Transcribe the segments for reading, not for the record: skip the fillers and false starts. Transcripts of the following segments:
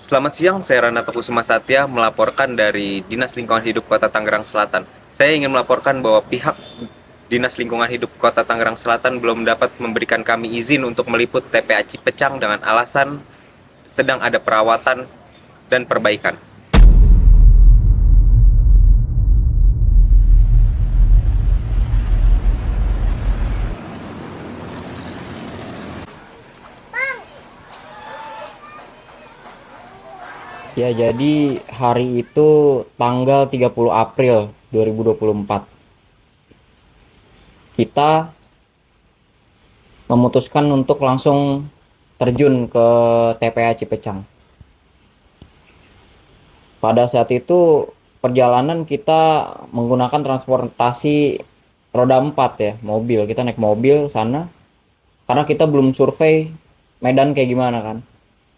Selamat siang, saya Ranata Kusuma Satya melaporkan dari Dinas Lingkungan Hidup Kota Tangerang Selatan. Saya ingin melaporkan bahwa pihak Dinas Lingkungan Hidup Kota Tangerang Selatan belum dapat memberikan kami izin untuk meliput TPA Cipecang dengan alasan sedang ada perawatan dan perbaikan. Ya, jadi hari itu tanggal 30 April 2024. Kita memutuskan untuk langsung terjun ke TPA Cipecang. Pada saat itu perjalanan kita menggunakan transportasi roda 4 ya, mobil. Kita naik mobil sana karena kita belum survei medan kayak gimana kan.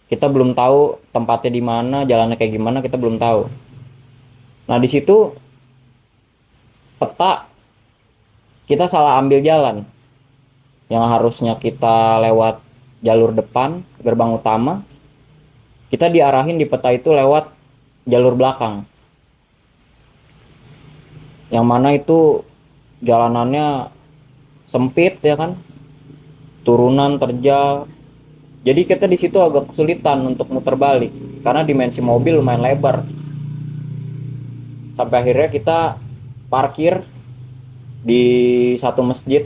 Kita belum tahu tempatnya di mana, jalannya kayak gimana, kita belum tahu. Nah, di situ peta kita salah ambil jalan. Yang harusnya kita lewat jalur depan, gerbang utama, kita diarahin di peta itu lewat jalur belakang. Yang mana itu jalanannya sempit ya kan. Turunan terjal. Jadi kita di situ agak kesulitan untuk muter balik karena dimensi mobil lumayan lebar. Sampai akhirnya kita parkir di satu masjid,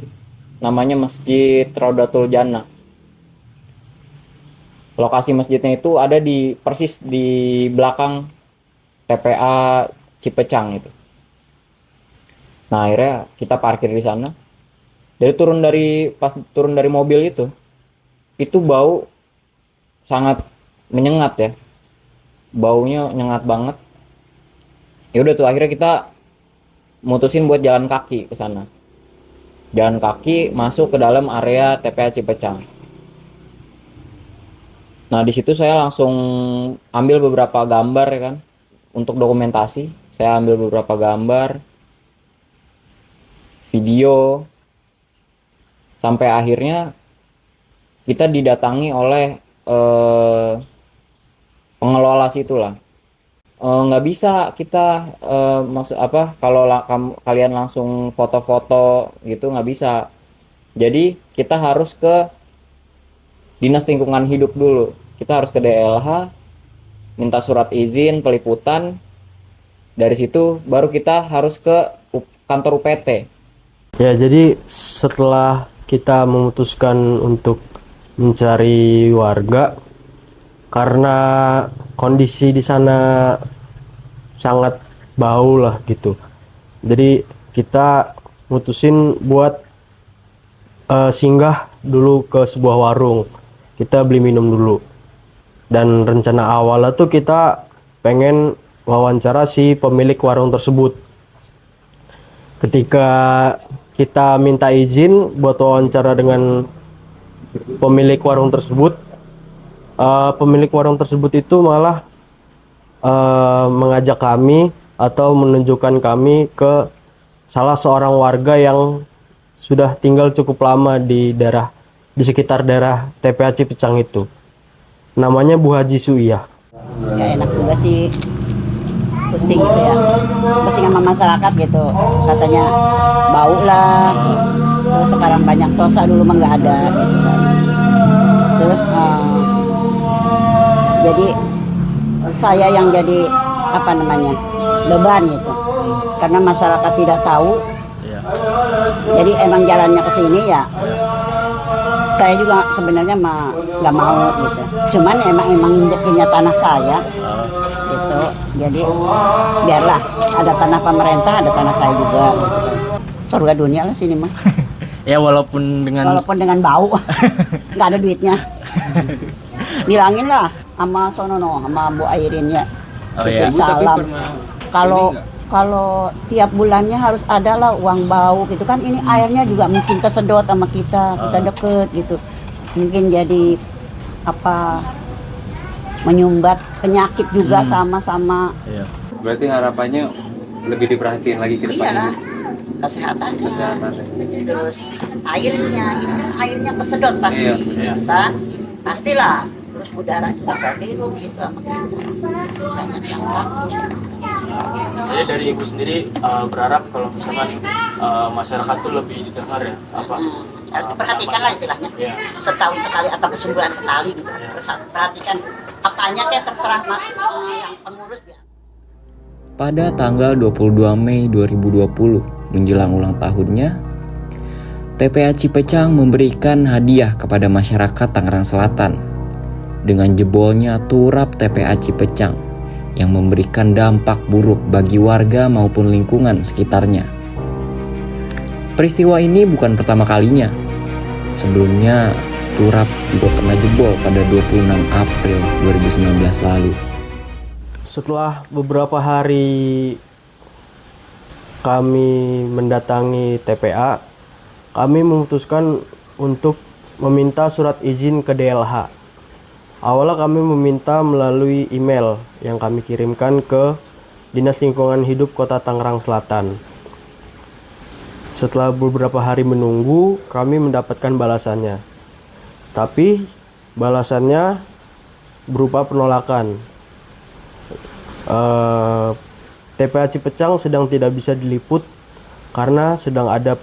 namanya Masjid Raudatul Jannah. Lokasi masjidnya itu ada di persis di belakang TPA Cipecang itu. Nah, akhirnya kita parkir di sana. Jadi pas turun dari mobil itu bau sangat menyengat ya, baunya nyengat banget. Ya udah tuh akhirnya kita mutusin buat jalan kaki ke sana, jalan kaki masuk ke dalam area TPA Cipecang. Nah, di situ saya langsung ambil beberapa gambar ya kan untuk dokumentasi. Saya ambil beberapa gambar, video, sampai akhirnya kita didatangi oleh pengelola situ lah. Nggak bisa kita kalau kalian langsung foto-foto gitu, nggak bisa. Jadi kita harus ke Dinas Lingkungan Hidup dulu. Kita harus ke DLH, minta surat izin peliputan. Dari situ baru kita harus ke kantor UPT. Ya, jadi setelah kita memutuskan untuk mencari warga karena kondisi di sana sangat bau lah gitu. Jadi kita mutusin buat singgah dulu ke sebuah warung. Kita beli minum dulu. Dan rencana awalnya tuh kita pengen wawancara si pemilik warung tersebut. Ketika kita minta izin buat wawancara dengan pemilik warung tersebut, pemilik warung tersebut itu malah mengajak kami atau menunjukkan kami ke salah seorang warga yang sudah tinggal cukup lama di sekitar daerah TPA Cipecang itu. Namanya Bu Haji Suiyah. Ya enak juga sih, pusing gitu ya, pusing sama masyarakat gitu, katanya bau lah, terus sekarang banyak tosa, dulu mah nggak ada gitu kan. Terus jadi saya yang jadi beban gitu, karena masyarakat tidak tahu. Jadi emang jalannya ke sini ya, saya juga sebenarnya nggak mau gitu, cuman emang injeknya tanah saya gitu. Jadi biarlah, ada tanah pemerintah, ada tanah saya juga gitu. Surga dunia lah sini mah. Ya walaupun dengan bau, nggak ada duitnya. Bilangin lah sama Sonono, sama Bu Airin ya. Oh ya. Salam. Kalau tiap bulannya harus ada lah uang bau gitu kan. Ini airnya juga mungkin kesedot sama kita deket gitu. Mungkin jadi menyumbat penyakit juga sama-sama. Iya. Berarti harapannya lebih diperhatiin lagi ke depannya. Iyalah, kesehatannya. Terus airnya, ini kan airnya kesedot pasti, Iya. kan? Pastilah. Terus udara juga nggak hidup gitu sama kita. Banyak yang sakit. Jadi dari ibu sendiri berharap kalau misalkan masyarakat tuh lebih didengar ya apa Harus diperhatikan lah istilahnya. Iya. Setahun sekali atau sebulan sekali gitu. Terus perhatikan apanya kayak terserah yang pengurus dia. Pada tanggal 22 Mei 2020, menjelang ulang tahunnya, TPA Cipecang memberikan hadiah kepada masyarakat Tangerang Selatan dengan jebolnya turap TPA Cipecang yang memberikan dampak buruk bagi warga maupun lingkungan sekitarnya. Peristiwa ini bukan pertama kalinya. Sebelumnya, turap juga pernah jebol pada 26 April 2019 lalu. Setelah beberapa hari kami mendatangi TPA, kami memutuskan untuk meminta surat izin ke DLH. Awalnya kami meminta melalui email yang kami kirimkan ke Dinas Lingkungan Hidup Kota Tangerang Selatan. Setelah beberapa hari menunggu, kami mendapatkan balasannya. Tapi balasannya berupa penolakan. TPA Cipecang sedang tidak bisa diliput karena sedang ada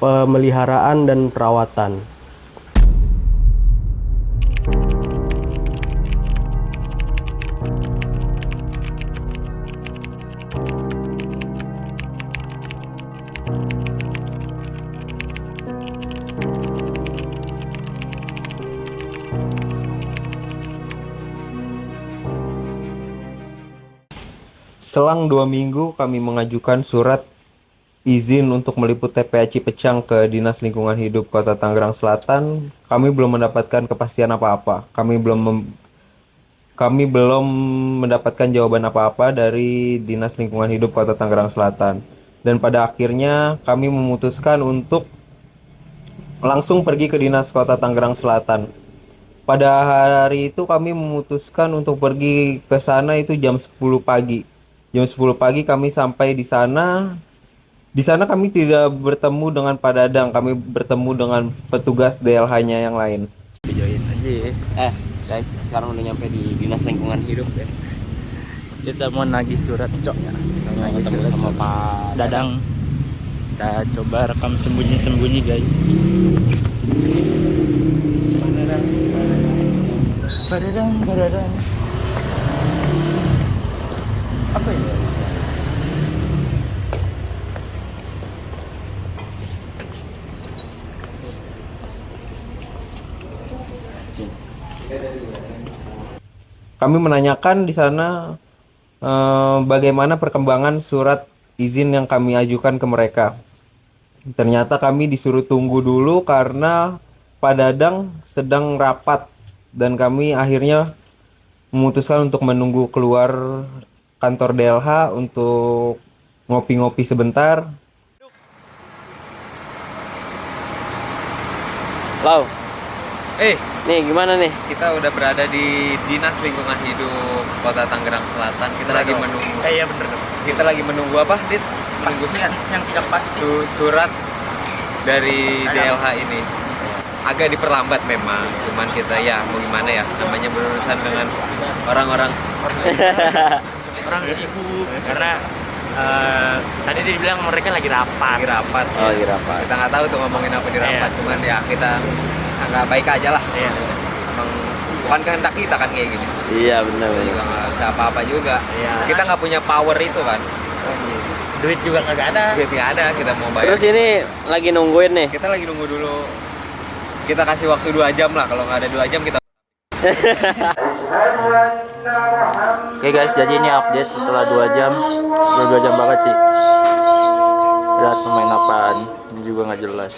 pemeliharaan dan perawatan. Selang 2 minggu kami mengajukan surat izin untuk meliput TPA Cipecang ke Dinas Lingkungan Hidup Kota Tangerang Selatan. Kami belum mendapatkan kepastian apa-apa. Kami belum mendapatkan jawaban apa-apa dari Dinas Lingkungan Hidup Kota Tangerang Selatan. Dan pada akhirnya kami memutuskan untuk langsung pergi ke Dinas Kota Tangerang Selatan. Pada hari itu kami memutuskan untuk pergi ke sana itu jam 10 pagi. Jam 10 pagi kami sampai di sana. Di sana kami tidak bertemu dengan Pak Dadang, kami bertemu dengan petugas DLH-nya yang lain. Videoin aja ya. Guys, sekarang udah nyampe di Dinas Lingkungan Hidup ya. kita mau nagih surat cok ya. Nagih surat sama Cok. Pak Dadang. Kita coba rekam sembunyi-sembunyi guys. Padadang. Apa ini? Kami menanyakan di sana bagaimana perkembangan surat izin yang kami ajukan ke mereka. Ternyata kami disuruh tunggu dulu karena Pak Dadang sedang rapat dan kami akhirnya memutuskan untuk menunggu keluar kantor DLH untuk ngopi-ngopi sebentar. Lau, Eh, nih gimana nih? kita udah berada di Dinas Lingkungan Hidup Kota Tangerang Selatan. Kita lagi menunggu. Iya bener dong. Kita lagi menunggu apa, Dit? Menunggu Yang tidak pasti. surat dari DLH ini. Agak diperlambat memang, cuman kita ya mau gimana ya, namanya berurusan dengan orang-orang Orang sibuk karena tadi dia bilang mereka lagi rapat. lagi rapat. Oh, lagi rapat. Kita nggak tahu tuh ngomongin apa di rapat, Iya. cuman ya kita sangat baik aja lah. Iya. Emang bukan kehendak kita kan kayak gini. Iya benar. Kita juga nggak apa-apa juga. Iya. Kita nggak punya power itu kan. Duit juga nggak ada. Duit nggak ada, kita mau bayar. Terus ini lagi nungguin nih. Kita lagi nunggu dulu. Kita kasih waktu 2 jam lah. Kalau nggak ada 2 jam kita. Oke guys, jadi ini update setelah 2 jam. Udah 2 jam banget sih. Lihat pemain apaan. Ini juga nggak jelas.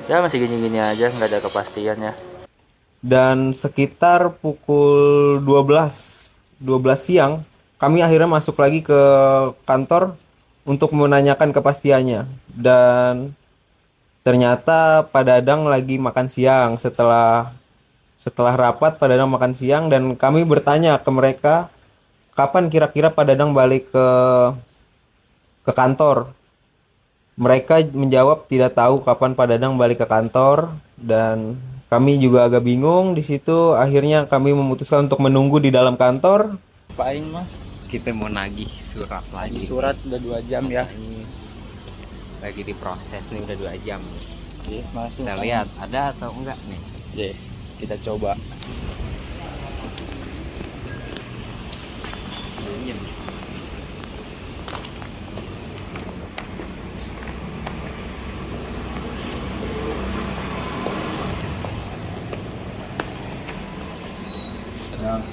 Ya masih gini-gini aja, nggak ada kepastian ya. Dan sekitar pukul 12 siang kami akhirnya masuk lagi ke kantor untuk menanyakan kepastiannya. Dan ternyata Pak Dadang lagi makan siang. Setelah rapat Pak Dadang makan siang dan kami bertanya ke mereka kapan kira-kira Pak Dadang balik ke kantor. Mereka menjawab tidak tahu kapan Pak Dadang balik ke kantor dan Kami juga agak bingung di situ. Akhirnya kami memutuskan untuk menunggu di dalam kantor. Paling mas, Kita mau nagih surat lagi. surat udah 2 jam ya. Ini lagi diproses nih udah 2 jam. Oke, masuk. Kita lihat ada atau enggak nih. Oke, kita coba. Siang.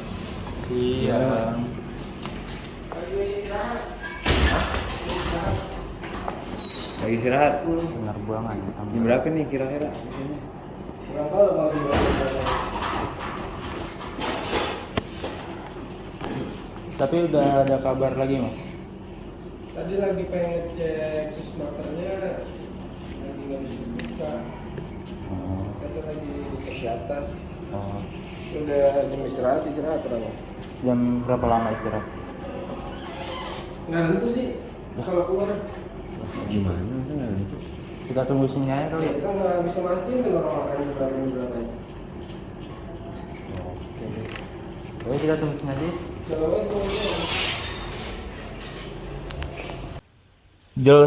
Lagi istirahat. Penerbangan. Jam berapa nih kira-kira? Tapi udah ada kabar lagi mas. Tadi lagi pengen cek susmaternya, lagi nggak bisa buka. Kata lagi dicek di atas. Oh. Udah jam istirahat berapa? Jam berapa lama istirahat? Nggak tentu sih. Kalau keluar, Kita tunggu sini aja kali ya. kita nggak bisa mastiin kalau orang makan jam berapa. Oke. Oke, kita tunggu sini aja. Assalamualaikum.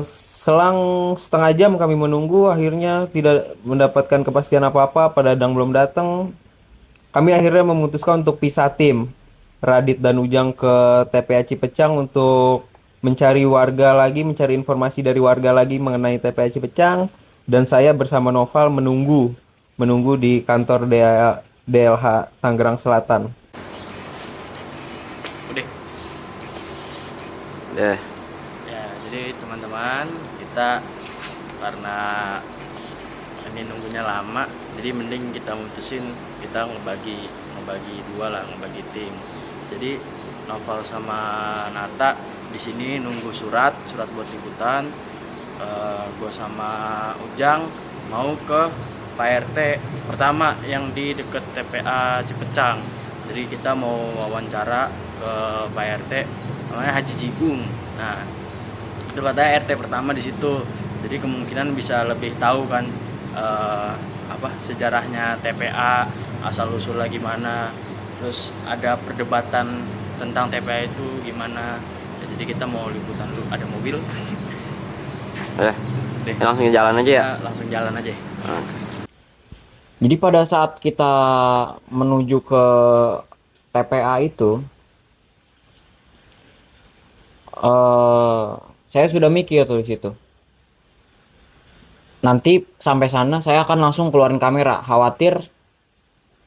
Selang setengah jam kami menunggu, akhirnya tidak mendapatkan kepastian apa-apa. Pak Dadang belum datang. Kami akhirnya memutuskan untuk pisah tim. Radit dan Ujang ke TPA Cipecang untuk mencari warga lagi, mencari informasi dari warga lagi mengenai TPA Cipecang. Dan saya bersama Noval menunggu di kantor DLH Tangerang Selatan. Ya, jadi teman-teman, kita karena ini nunggunya lama, jadi mending kita mutusin kita ngebagi dua lah, ngebagi tim. Jadi Noval sama Nata di sini nunggu surat buat liputan. Gue sama Ujang mau ke Pak RT pertama yang di deket TPA Cipecang. Jadi kita mau wawancara ke Pak RT namanya Haji Cigung. Nah, itu katanya RT pertama di situ. Jadi kemungkinan bisa lebih tahu kan apa sejarahnya TPA, asal usulnya gimana. Terus ada perdebatan tentang TPA itu gimana. Ya, jadi kita mau liputan dulu, ada mobil. Langsung jalan aja ya. Langsung jalan aja. Jadi pada saat kita menuju ke TPA itu, saya sudah mikir tuh di situ. Nanti sampai sana saya akan langsung keluarin kamera, khawatir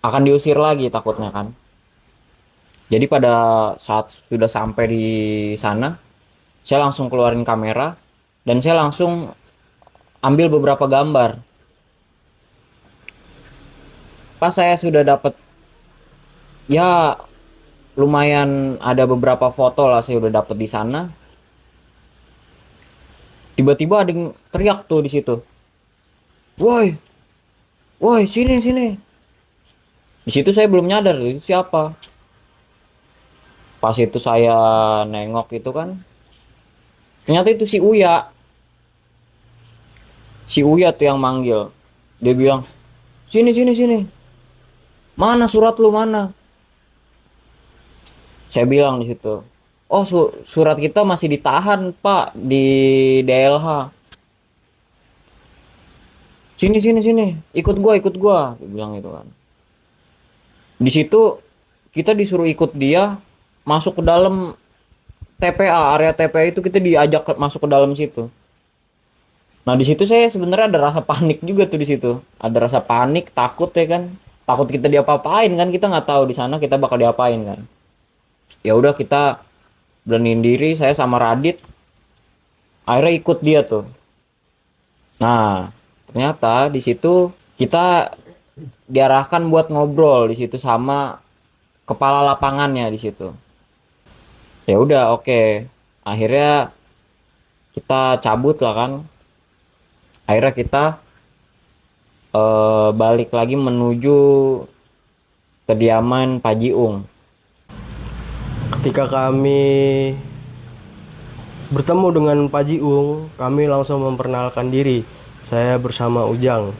akan diusir lagi takutnya kan. Jadi pada saat sudah sampai di sana, saya langsung keluarin kamera dan saya langsung ambil beberapa gambar. Pas saya sudah dapat, ya lumayan ada beberapa foto lah saya udah dapat di sana. Tiba-tiba ada yang teriak tuh di situ. Woi, woi sini sini. Di situ saya belum nyadar itu siapa. Pas itu saya nengok itu kan, ternyata itu si Uya. Si Uya tuh yang manggil. Dia bilang, sini sini sini. Mana surat lu mana? Saya bilang di situ, oh surat kita masih ditahan Pak di DLH. Sini sini sini, ikut gua, dia bilang itu kan. Di situ kita disuruh ikut dia masuk ke dalam TPA, area TPA itu kita diajak masuk ke dalam situ. Nah di situ saya sebenarnya ada rasa panik juga tuh di situ, ada rasa panik, takut ya kan, takut kita diapa-apain kan, kita nggak tahu di sana kita bakal diapain kan. Ya udah kita beraniin diri, saya sama Radit akhirnya ikut dia tuh. Nah ternyata di situ kita diarahkan buat ngobrol di situ sama kepala lapangannya di situ. Ya udah oke. Akhirnya kita cabut lah kan. Akhirnya kita balik lagi menuju kediaman Pak Jiung. Ketika kami bertemu dengan Pak Jiung, kami langsung memperkenalkan diri. Saya bersama Ujang.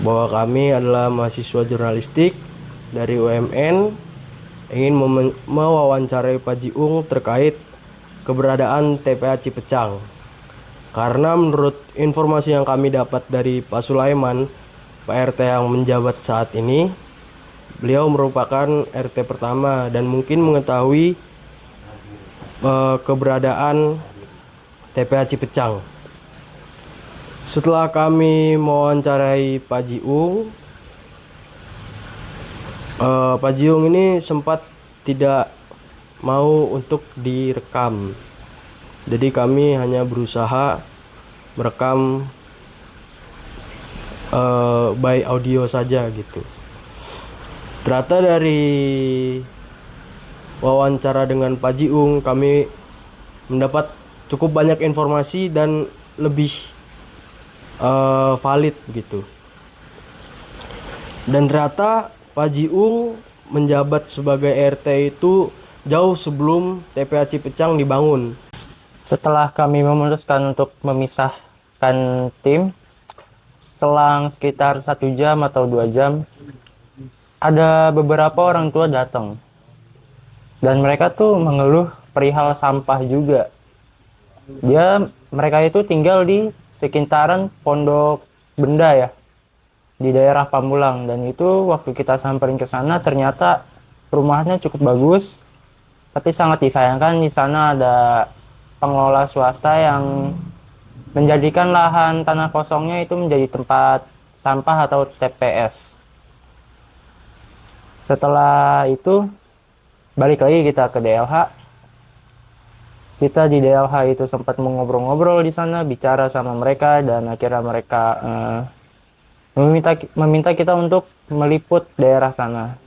bahwa kami adalah mahasiswa jurnalistik dari UMN ingin mewawancarai Pak Jiung terkait keberadaan TPA Cipecang. Karena menurut informasi yang kami dapat dari Pak Sulaiman, Pak RT yang menjabat saat ini, beliau merupakan RT pertama dan mungkin mengetahui keberadaan TPA Cipecang. Setelah kami mewawancarai Pak Jiung, Pak Jiung ini sempat tidak mau untuk direkam. Jadi kami hanya berusaha merekam by audio saja gitu. Ternyata dari wawancara dengan Pak Jiung kami mendapat cukup banyak informasi dan lebih valid gitu. Dan ternyata Pak Jiung menjabat sebagai RT itu jauh sebelum TPA Cipecang dibangun. Setelah kami memutuskan untuk memisahkan tim, selang sekitar 1 jam atau 2 jam, ada beberapa orang tua datang. Dan mereka tuh mengeluh perihal sampah juga. Mereka itu tinggal di sekitaran Pondok Benda ya, di daerah Pamulang. Dan itu waktu kita samperin ke sana ternyata rumahnya cukup bagus, tapi sangat disayangkan di sana ada pengelola swasta yang menjadikan lahan tanah kosongnya itu menjadi tempat sampah atau TPS. Setelah itu balik lagi kita ke DLH. Kita di DLH itu sempat mengobrol-ngobrol di sana, bicara sama mereka, dan akhirnya mereka meminta kita untuk meliput daerah sana.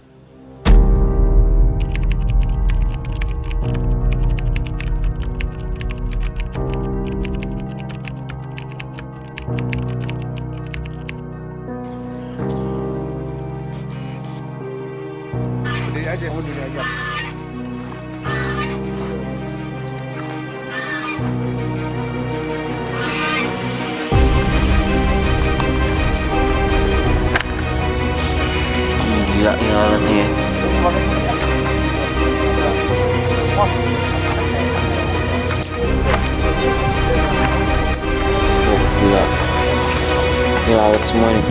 Diri aja, diri aja. Gila nih alatnya. Oh gila. Ini alat semua nih.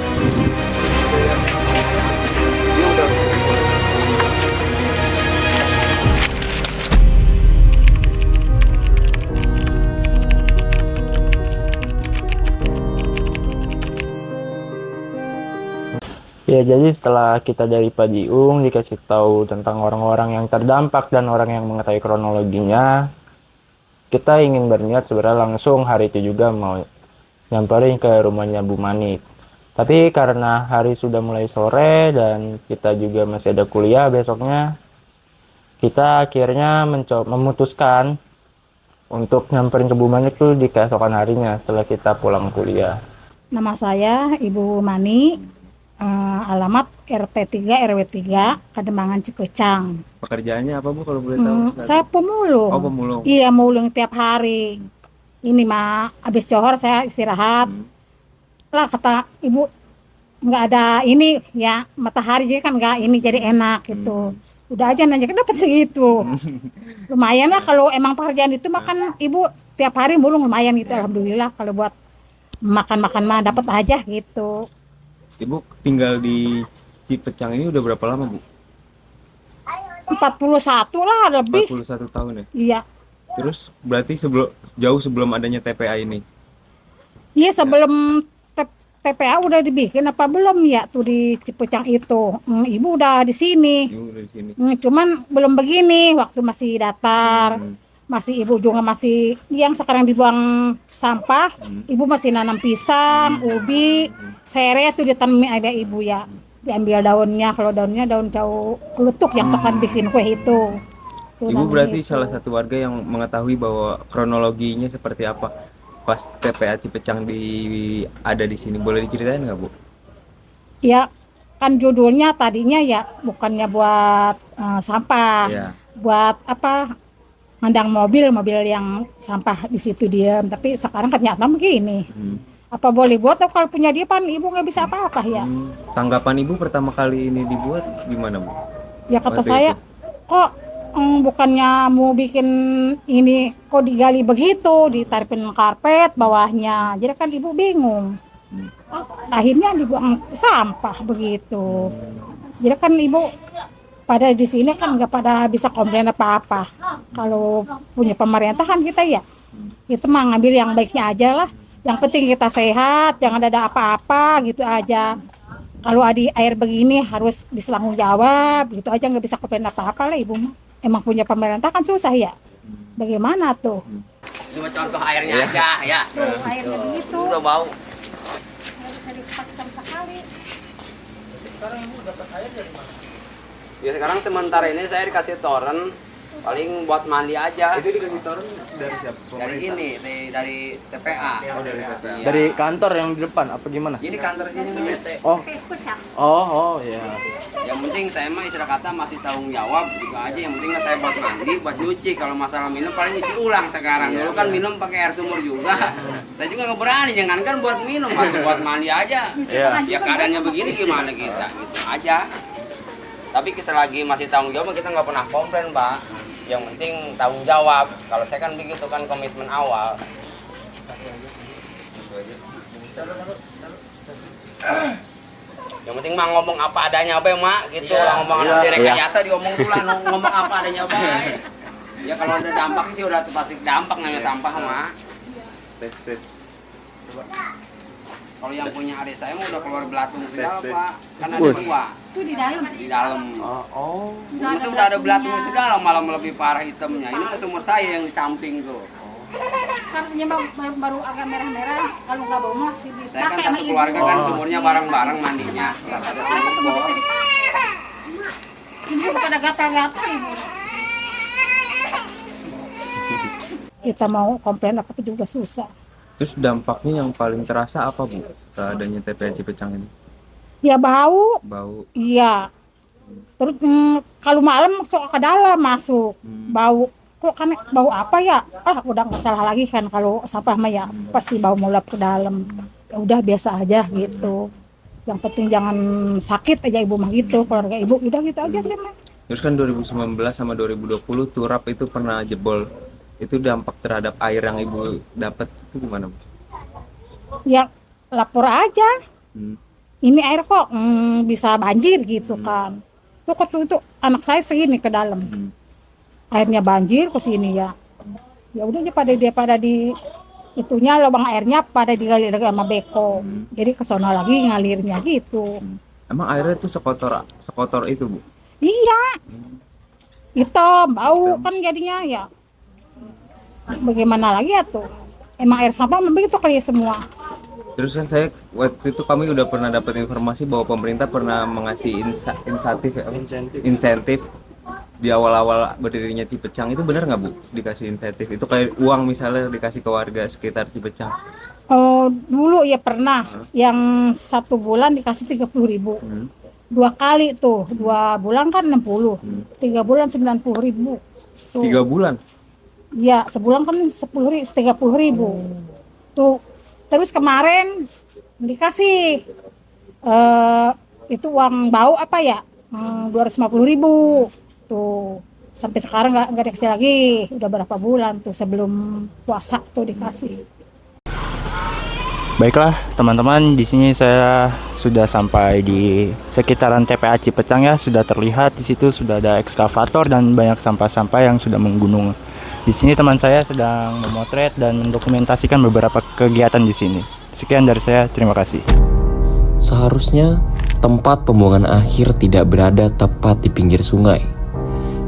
Ya, jadi setelah kita dari Pak Jiung dikasih tahu tentang orang-orang yang terdampak dan orang yang mengetahui kronologinya, kita ingin berniat sebenarnya langsung hari itu juga mau nyamperin ke rumahnya Bu Manik. Tapi karena hari sudah mulai sore dan kita juga masih ada kuliah besoknya, kita akhirnya memutuskan untuk nyamperin ke Bu Manik tuh di keesokan harinya setelah kita pulang kuliah. Nama saya Ibu Mani, alamat RT 3 RW 3 Kademangan Cipecang. Pekerjaannya apa Bu kalau boleh tahu? Saya pemulung. Oh, pemulung. Iya, mulung tiap hari. Ini mah habis johor saya istirahat. Lah kata ibu nggak ada ini ya, matahari juga kan nggak ini jadi enak gitu. Udah aja nanya dapat segitu. Lumayan lah kalau emang pekerjaan itu makan ibu tiap hari mulung lumayan gitu, alhamdulillah. Kalau buat makan-makan mah dapat aja gitu. Ibu tinggal di Cipecang ini udah berapa lama Bu? 41 lah lebih. 41 tahun ya? Iya. Terus berarti jauh sebelum adanya TPA ini? Iya, sebelum TPA udah dibikin apa belum ya tuh di Cipecang itu. Ibu udah di sini. Ibu udah di sini. Cuman belum begini, waktu masih datar. Masih ibu juga masih yang sekarang dibuang sampah, ibu masih nanam pisang, ubi, serai tuh ditanami ada ibu ya. Diambil daunnya, kalau daunnya daun jauh kelutuk yang sekarang bikin kue itu. Tuh, Ibu berarti itu salah satu warga yang mengetahui bahwa kronologinya seperti apa pas TPA Cipecang ada di sini. Boleh diceritain nggak Bu? ya kan judulnya tadinya ya bukannya buat sampah, Iya. buat apa? Mandang mobil yang sampah di situ diam, tapi sekarang ternyata begini. apa boleh buat atau kalau punya dia pan ibu nggak bisa apa-apa ya. Tanggapan ibu pertama kali ini dibuat gimana, Bu? Ya kata Waktu saya, itu. kok bukannya mau bikin ini kok digali begitu, ditaripin karpet bawahnya. Jadi kan ibu bingung. Akhirnya dibuang ke sampah begitu. Jadi kan ibu pada di sini kan nggak pada bisa komplain apa-apa. Kalau punya pemerintahan kita ya, kita mah ngambil yang baiknya aja lah. Yang penting kita sehat, jangan ada apa-apa gitu aja. Kalau ada air begini harus bisa tanggung jawab gitu aja, nggak bisa komplain apa-apa lah ibu mah. Emang punya pemerintah kan susah ya. Bagaimana tuh? Cuma contoh airnya aja ya. Tuh airnya begitu. Udah bau. Nggak bisa dipakai sama sekali. Ya sekarang sementara ini saya dikasih toren paling buat mandi aja. Itu dikasih toren dari siapa? Dari ini, dari TPA. Oh, dari TPA. Dari kantor yang di depan apa gimana? Ini kantor sini nih. Oh ya. Yang penting saya mah istilah kata masih tanggung jawab juga aja. Yang penting saya buat mandi, buat nyuci. Kalau masalah minum paling isi ulang sekarang. Dulu kan minum pakai air sumur juga. Saya juga nggak berani, jangankan buat minum, atau buat mandi aja. Ya keadaannya begini gimana kita, gitu aja. Tapi selagi masih tanggung jawab kita nggak pernah komplain, Pak. Yang penting tanggung jawab. Kalau saya kan begitu kan komitmen awal. Yang penting mah ngomong apa adanya apa ya mak gitu lah ngomong anak direkayasa diomong dulu lah ngomong apa adanya apa ya kalau ada dampak sih udah pasti dampak namanya sampah mak. Tes. Kalau yang punya adik saya mah udah keluar belatung segala pak kan ada dua Itu di dalam. di dalam. Masa udah ada belatung segala malah lebih parah hitamnya. Ini mah sumur saya yang di samping tuh. Karena baru agak merah-merah, kalau nggak bau masih bisa. Saya kan satu keluarga kan sumurnya bareng-bareng mandinya. Ini juga pada gatal-gatal ibu. Kita mau komplain apa juga susah. Terus dampaknya yang paling terasa apa, Bu? Adanya TPA Cipecang ini? Ya bau, Bau. iya. Terus kalau malam masuk ke dalam masuk bau. Kok kan bau apa ya? Udah nggak salah lagi kan kalau sampah mah ya pasti bau mulap ke dalam. Ya udah biasa aja gitu. Yang penting jangan sakit aja ibu mah gitu, keluarga ibu udah gitu aja sih mah. Terus kan 2019 sama 2020 turap itu pernah jebol. Itu dampak terhadap air yang ibu dapat itu gimana, Bu? Ya lapor aja. Ini air kok bisa banjir gitu kan. Tuh anak saya segini ke dalam. Airnya banjir ke sini ya. Ya udah aja pada di itunya lubang airnya pada digali lagi sama beko. Jadi ke sono lagi ngalirnya gitu. Emang airnya tuh sekotor itu, Bu? Iya. Hitam, bau kan jadinya ya. Bagaimana lagi ya tuh? Emang air sampah begitu kali ya semua. Terus kan saya waktu itu kami udah pernah dapat informasi bahwa pemerintah pernah mengasih insentif di awal-awal berdirinya Cipecang. Itu benar nggak, Bu? Dikasih insentif itu kayak uang misalnya dikasih ke warga sekitar Cipecang? Oh, dulu ya pernah yang 1 bulan dikasih 30.000. 2 kali tuh, 2 bulan kan 60, 3 bulan 90.000. 3 bulan? Iya, sebulan kan 30.000. Tuh, terus kemarin dikasih itu uang bau apa ya? 250.000. Tuh, sampai sekarang nggak dikasih lagi. Udah berapa bulan tuh sebelum puasa tuh dikasih. Baiklah teman-teman, di sini saya sudah sampai di sekitaran TPA Cipecang ya. Sudah terlihat di situ sudah ada ekskavator dan banyak sampah-sampah yang sudah menggunung. Di sini teman saya sedang memotret dan mendokumentasikan beberapa kegiatan di sini. Sekian dari saya, terima kasih. Seharusnya tempat pembuangan akhir tidak berada tepat di pinggir sungai.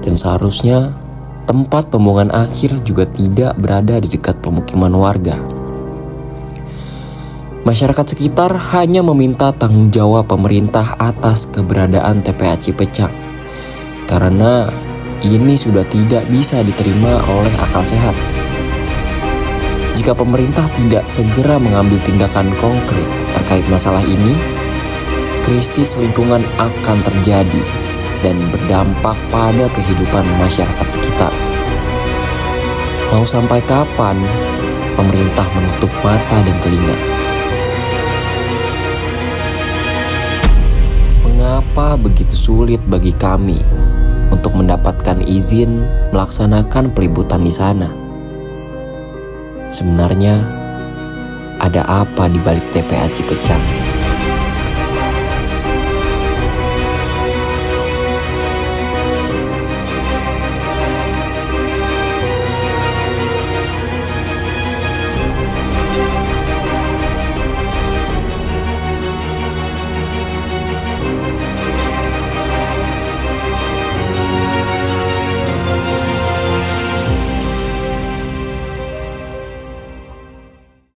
Dan seharusnya tempat pembuangan akhir juga tidak berada di dekat pemukiman warga. Masyarakat sekitar hanya meminta tanggung jawab pemerintah atas keberadaan TPA Cipecang. Karena ini sudah tidak bisa diterima oleh akal sehat. Jika pemerintah tidak segera mengambil tindakan konkret terkait masalah ini, krisis lingkungan akan terjadi dan berdampak pada kehidupan masyarakat sekitar. Mau sampai kapan pemerintah menutup mata dan telinga? mengapa begitu sulit bagi kami untuk mendapatkan izin melaksanakan peliputan di sana. Sebenarnya ada apa di balik TPA Cipecang?